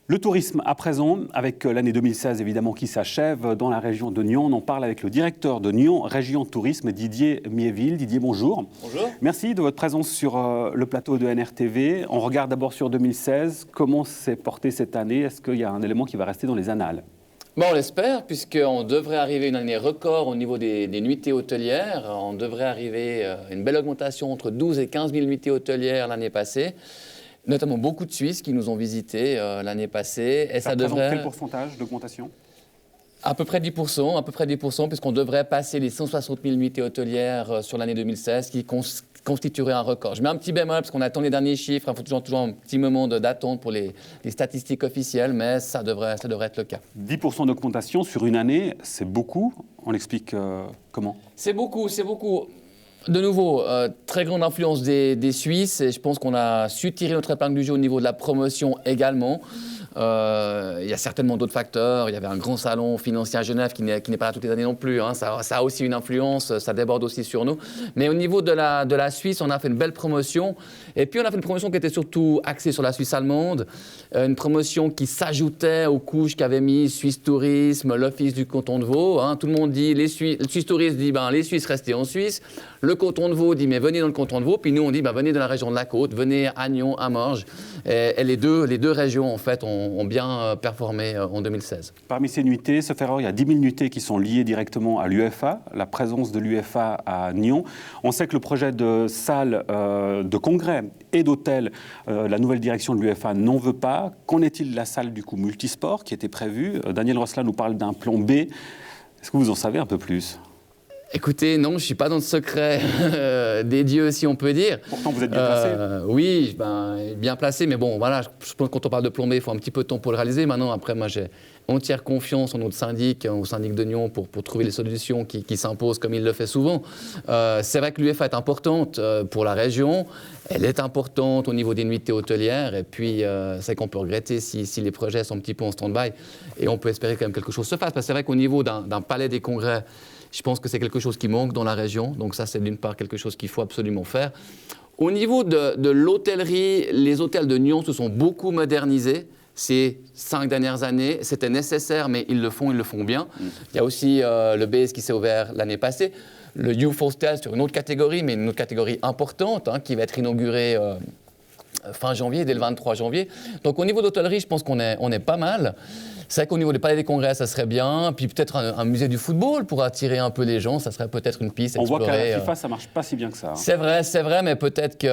Le tourisme à présent, avec l'année 2016 évidemment qui s'achève dans la région de Nyon. On en parle avec le directeur de Nyon Région Tourisme, Didier Miéville. Didier, bonjour. Bonjour. Merci de votre présence sur le plateau de NRTV. On regarde d'abord sur 2016. Comment s'est portée cette année? Est-ce qu'il y a un élément qui va rester dans les annales? On l'espère, puisqu'on devrait arriver une année record au niveau des nuitées hôtelières. On devrait arriver à une belle augmentation entre 12 et 15 000 nuitées hôtelières l'année passée. Notamment beaucoup de Suisses qui nous ont visités l'année passée. Et ça devrait... Quel pourcentage d'augmentation? À peu près 10%, puisqu'on devrait passer les 160 000 nuitées hôtelières sur l'année 2016, qui constituerait un record. Je mets un petit bémol, parce qu'on attend les derniers chiffres. Il faut toujours un petit moment d'attente pour les statistiques officielles, mais ça devrait être le cas. 10% d'augmentation sur une année, c'est beaucoup. On l'explique comment? C'est beaucoup. De nouveau, très grande influence des Suisses, et je pense qu'on a su tirer notre épingle du jeu au niveau de la promotion également. Il y a certainement d'autres facteurs. Il y avait un grand salon financier à Genève qui n'est pas là toutes les années non plus. Hein. Ça a aussi une influence, ça déborde aussi sur nous. Mais au niveau de la Suisse, on a fait une belle promotion. Et puis on a fait une promotion qui était surtout axée sur la Suisse allemande. Une promotion qui s'ajoutait aux couches qu'avait mis Suisse Tourisme, l'Office du canton de Vaud. Hein. Tout le monde dit, le Suisse Tourisme dit, les Suisses restez en Suisse. Le canton de Vaud dit, mais venez dans le canton de Vaud. Puis nous, on dit, venez dans la région de la Côte, venez à Nyon, à Morges. Et les deux régions, en fait, ont bien performé en 2016. Parmi ces nuitées, sauf erreur, il y a 10 000 nuitées qui sont liées directement à l'UFA, la présence de l'UFA à Nyon. On sait que le projet de salle de congrès et d'hôtel, la nouvelle direction de l'UFA n'en veut pas. Qu'en est-il de la salle du coup multisport qui était prévue? Daniel Rosselin nous parle d'un plan B. Est-ce que vous en savez un peu plus? Écoutez, non, je ne suis pas dans le secret des dieux, si on peut dire. Pourtant, vous êtes bien placé. Oui, bien placé, mais bon, voilà, je pense que quand on parle de plan B, il faut un petit peu de temps pour le réaliser. Maintenant, après, moi, j'ai entière confiance en notre syndic, au syndic de Nyon, pour trouver les solutions qui s'imposent comme il le fait souvent. C'est vrai que l'UFA est importante pour la région. Elle est importante au niveau des nuitées hôtelières. Et puis, c'est qu'on peut regretter si les projets sont un petit peu en stand-by. Et on peut espérer quand même quelque chose se fasse. Parce que c'est vrai qu'au niveau d'un palais des congrès, je pense que c'est quelque chose qui manque dans la région. Donc ça, c'est d'une part quelque chose qu'il faut absolument faire. Au niveau de l'hôtellerie, les hôtels de Nyon se sont beaucoup modernisés ces 5 dernières années. C'était nécessaire, mais ils le font bien. Il y a aussi le BS qui s'est ouvert l'année passée. Le Youth Hostel sur une autre catégorie, mais une autre catégorie importante, qui va être inaugurée fin janvier, dès le 23 janvier. Donc au niveau d'hôtellerie, je pense qu'on est pas mal. C'est vrai qu'au niveau des palais des congrès, ça serait bien. Puis peut-être un musée du football pour attirer un peu les gens. Ça serait peut-être une piste à explorer. On voit qu'à la FIFA, ça ne marche pas si bien que ça. Hein. C'est vrai, mais peut-être que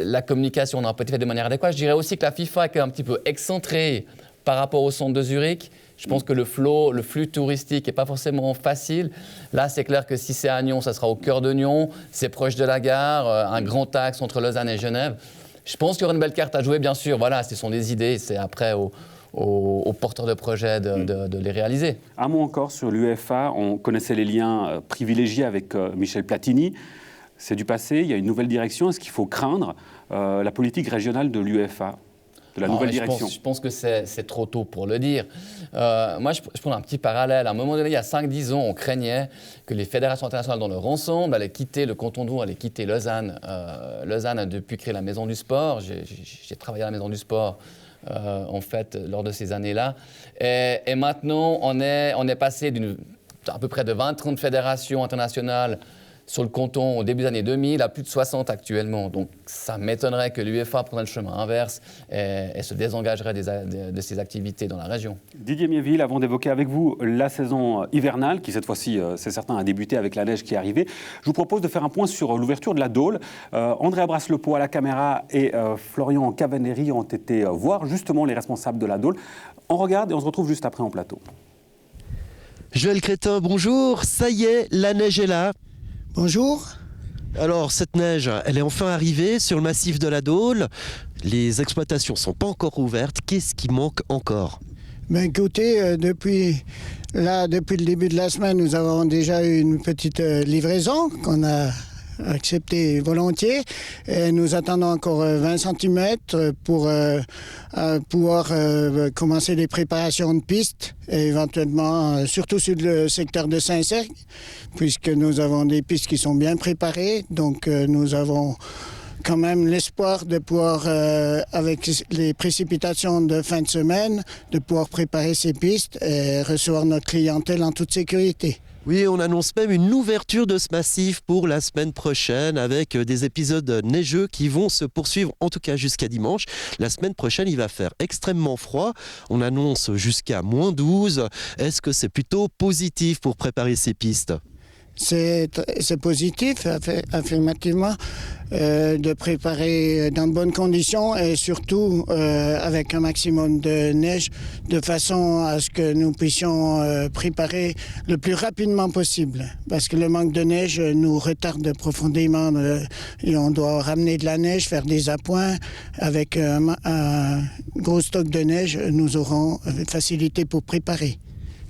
la communication n'a pas été faite de manière adéquate. Je dirais aussi que la FIFA est un petit peu excentrée par rapport au centre de Zurich. Je pense que le flux touristique n'est pas forcément facile. Là, c'est clair que si c'est à Nyon, ça sera au cœur de Nyon. C'est proche de la gare, un grand axe entre Lausanne et Genève. Je pense qu'il y aura une belle carte à jouer, bien sûr. Voilà, ce sont des idées. C'est après aux porteurs de projets de les réaliser. Un mot encore sur l'UFA. On connaissait les liens privilégiés avec Michel Platini. C'est du passé, il y a une nouvelle direction. Est-ce qu'il faut craindre la politique régionale de l'UFA, de la nouvelle direction? Je pense que c'est trop tôt pour le dire. Moi, je prends un petit parallèle. À un moment donné, il y a 5-10 ans, on craignait que les fédérations internationales dans leur ensemble allaient quitter le canton de Vaud, allaient quitter Lausanne. Lausanne a depuis créé la Maison du Sport. J'ai travaillé à la Maison du Sport. En fait, lors de ces années-là. Et maintenant, on est passé à peu près de 20-30 fédérations internationales sur le canton au début des années 2000 à plus de 60 actuellement. Donc, ça m'étonnerait que l'UEFA prenne le chemin inverse et se désengagerait de ses activités dans la région. Didier Miéville, avant d'évoquer avec vous la saison hivernale, qui cette fois-ci, c'est certain, a débuté avec la neige qui est arrivée, je vous propose de faire un point sur l'ouverture de la Dôle. Andrea Brasse-Lepeau à la caméra et Florian Cavaneri ont été voir justement les responsables de la Dôle. On regarde et on se retrouve juste après en plateau. Joël Crétin, bonjour. Ça y est, la neige est là. Bonjour. Alors, cette neige, elle est enfin arrivée sur le massif de la Dôle. Les exploitations ne sont pas encore ouvertes. Qu'est-ce qui manque encore? Écoutez, depuis le début de la semaine, nous avons déjà eu une petite livraison qu'on a acceptée volontiers. Et nous attendons encore 20 cm pour pouvoir commencer les préparations de pistes, et éventuellement, surtout sur le secteur de Saint-Cergue, puisque nous avons des pistes qui sont bien préparées. Donc, nous avons quand même l'espoir de pouvoir, avec les précipitations de fin de semaine, de pouvoir préparer ces pistes et recevoir notre clientèle en toute sécurité. Oui, on annonce même une ouverture de ce massif pour la semaine prochaine avec des épisodes neigeux qui vont se poursuivre en tout cas jusqu'à dimanche. La semaine prochaine, il va faire extrêmement froid. On annonce jusqu'à -12. Est-ce que c'est plutôt positif pour préparer ces pistes ? C'est positif, affirmativement, de préparer dans de bonnes conditions et surtout avec un maximum de neige, de façon à ce que nous puissions préparer le plus rapidement possible. Parce que le manque de neige nous retarde profondément et on doit ramener de la neige, faire des appoints. Avec un gros stock de neige, nous aurons facilité pour préparer.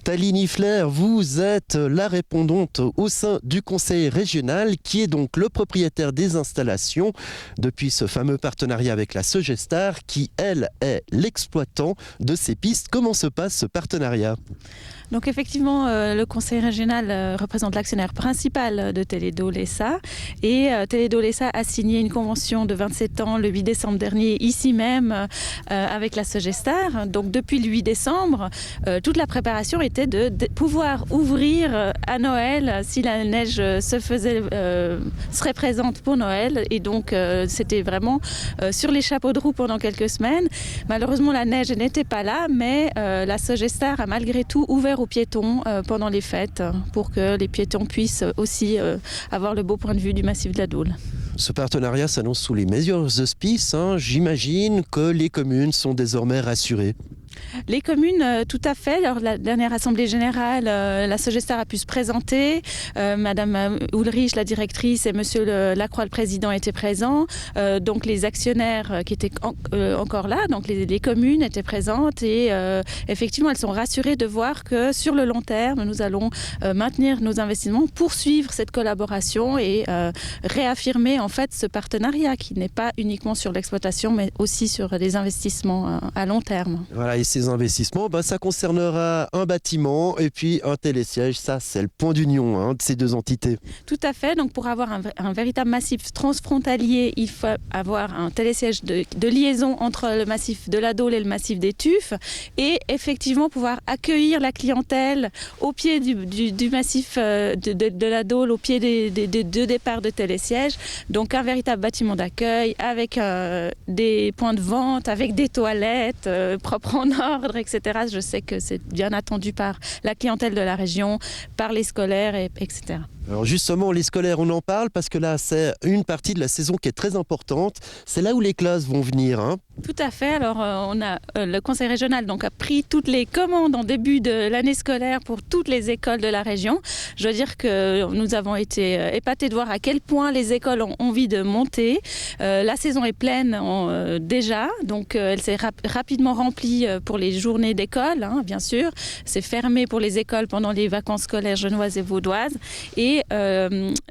Thalie Niffler, vous êtes la répondante au sein du conseil régional qui est donc le propriétaire des installations depuis ce fameux partenariat avec la Sogestar qui, elle, est l'exploitant de ces pistes. Comment se passe ce partenariat ? Donc effectivement, le conseil régional représente l'actionnaire principal de Télédo-Lessa et Télédo-Lessa a signé une convention de 27 ans le 8 décembre dernier, ici même, avec la Sogestar. Donc depuis le 8 décembre, toute la préparation était de pouvoir ouvrir à Noël si la neige serait présente pour Noël. Et donc c'était vraiment sur les chapeaux de roue pendant quelques semaines. Malheureusement, la neige n'était pas là, mais la Sogestar a malgré tout ouvert aux piétons pendant les fêtes pour que les piétons puissent aussi avoir le beau point de vue du massif de la Dôle. Ce partenariat s'annonce sous les meilleurs auspices. J'imagine que les communes sont désormais rassurées. Les communes, tout à fait. Lors de la dernière assemblée générale, la Sogestar a pu se présenter. Madame Ulrich, la directrice, et Monsieur Lacroix, le président, étaient présents. Donc les actionnaires qui étaient encore là, donc les communes étaient présentes et effectivement, elles sont rassurées de voir que sur le long terme, nous allons maintenir nos investissements, poursuivre cette collaboration et réaffirmer en fait ce partenariat qui n'est pas uniquement sur l'exploitation, mais aussi sur les investissements à long terme. Voilà, et ces investissements, ça concernera un bâtiment et puis un télésiège. Ça, c'est le point d'union de ces deux entités. Tout à fait. Donc, pour avoir un véritable massif transfrontalier, il faut avoir un télésiège de liaison entre le massif de la Dôle et le massif des Tuffes et effectivement pouvoir accueillir la clientèle au pied du massif de la Dôle, au pied des deux départs de télésiège. Donc, un véritable bâtiment d'accueil avec des points de vente, avec des toilettes propres en ordre, etc. Je sais que c'est bien attendu par la clientèle de la région, par les scolaires, etc. Alors justement, les scolaires, on en parle parce que là, c'est une partie de la saison qui est très importante. C'est là où les classes vont venir. Tout à fait. Alors, on a le conseil régional a pris toutes les commandes en début de l'année scolaire pour toutes les écoles de la région. Je dois dire que nous avons été épatés de voir à quel point les écoles ont envie de monter. La saison est pleine déjà, donc elle s'est rapidement remplie pour les journées d'école, bien sûr. C'est fermé pour les écoles pendant les vacances scolaires genevoises et vaudoises. Et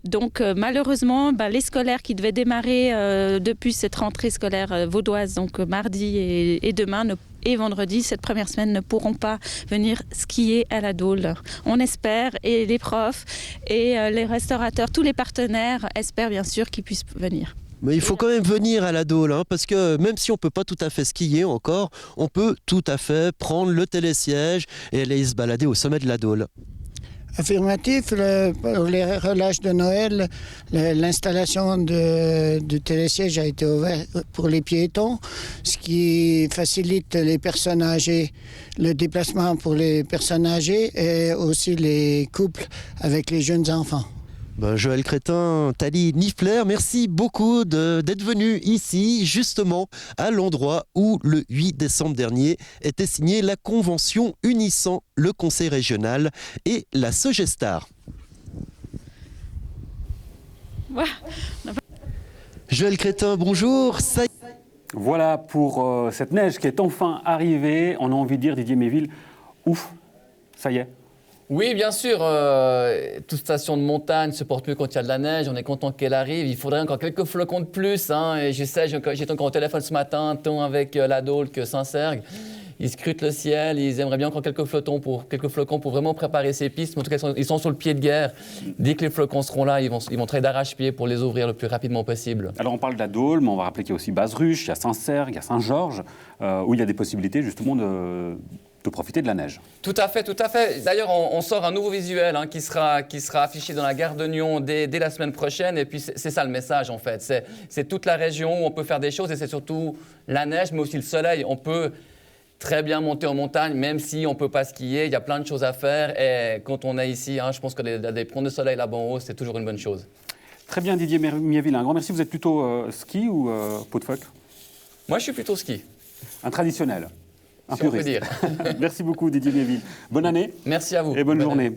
donc malheureusement, les scolaires qui devaient démarrer depuis cette rentrée scolaire vaudoise, donc mardi et demain et vendredi, cette première semaine, ne pourront pas venir skier à la Dôle. On espère, et les profs et les restaurateurs, tous les partenaires espèrent bien sûr qu'ils puissent venir. Mais il faut quand même venir à la Dôle, parce que même si on ne peut pas tout à fait skier encore, on peut tout à fait prendre le télésiège et aller se balader au sommet de la Dôle. Affirmatif, pour les relâches de Noël, l'installation du télésiège a été ouverte pour les piétons, ce qui facilite les personnes âgées, le déplacement pour les personnes âgées et aussi les couples avec les jeunes enfants. Joël Crétin, Thalie Niffler, merci beaucoup d'être venu ici, justement, à l'endroit où, le 8 décembre dernier, était signée la convention unissant le conseil régional et la Sogestar. Voilà. Joël Crétin, bonjour. Voilà pour cette neige qui est enfin arrivée. On a envie de dire, Didier Méville, ouf, ça y est. Oui, bien sûr, toute station de montagne se porte mieux quand il y a de la neige, on est content qu'elle arrive, il faudrait encore quelques flocons de plus, et je sais, j'étais encore au téléphone ce matin, tant avec la Dôle que Saint-Sergue. ils scrutent le ciel, ils aimeraient bien encore quelques flocons pour vraiment préparer ces pistes. Mais en tout cas, ils sont sur le pied de guerre. Dès que les flocons seront là, ils vont travailler d'arrache-pied pour les ouvrir le plus rapidement possible. Alors on parle de la Dôle, mais on va rappeler qu'il y a aussi Basse-Ruche, il y a Saint-Cergue, il y a Saint-Georges, où il y a des possibilités justement de profiter de la neige. Tout à fait, tout à fait. D'ailleurs, on sort un nouveau visuel qui sera affiché dans la gare de Nyon dès la semaine prochaine. Et puis, c'est ça le message, en fait. C'est toute la région où on peut faire des choses et c'est surtout la neige, mais aussi le soleil. On peut très bien monter en montagne, même si on ne peut pas skier. Il y a plein de choses à faire. Et quand on est ici, je pense que des points de soleil là-bas en haut, c'est toujours une bonne chose. Très bien, Didier Miéville. Un grand merci. Vous êtes plutôt ski ou pot de phoque? Moi, je suis plutôt ski. Un traditionnel. Un Si on peut puriste. dire. Merci beaucoup, Didier Miéville. Bonne année. Merci à vous. Et bonne journée.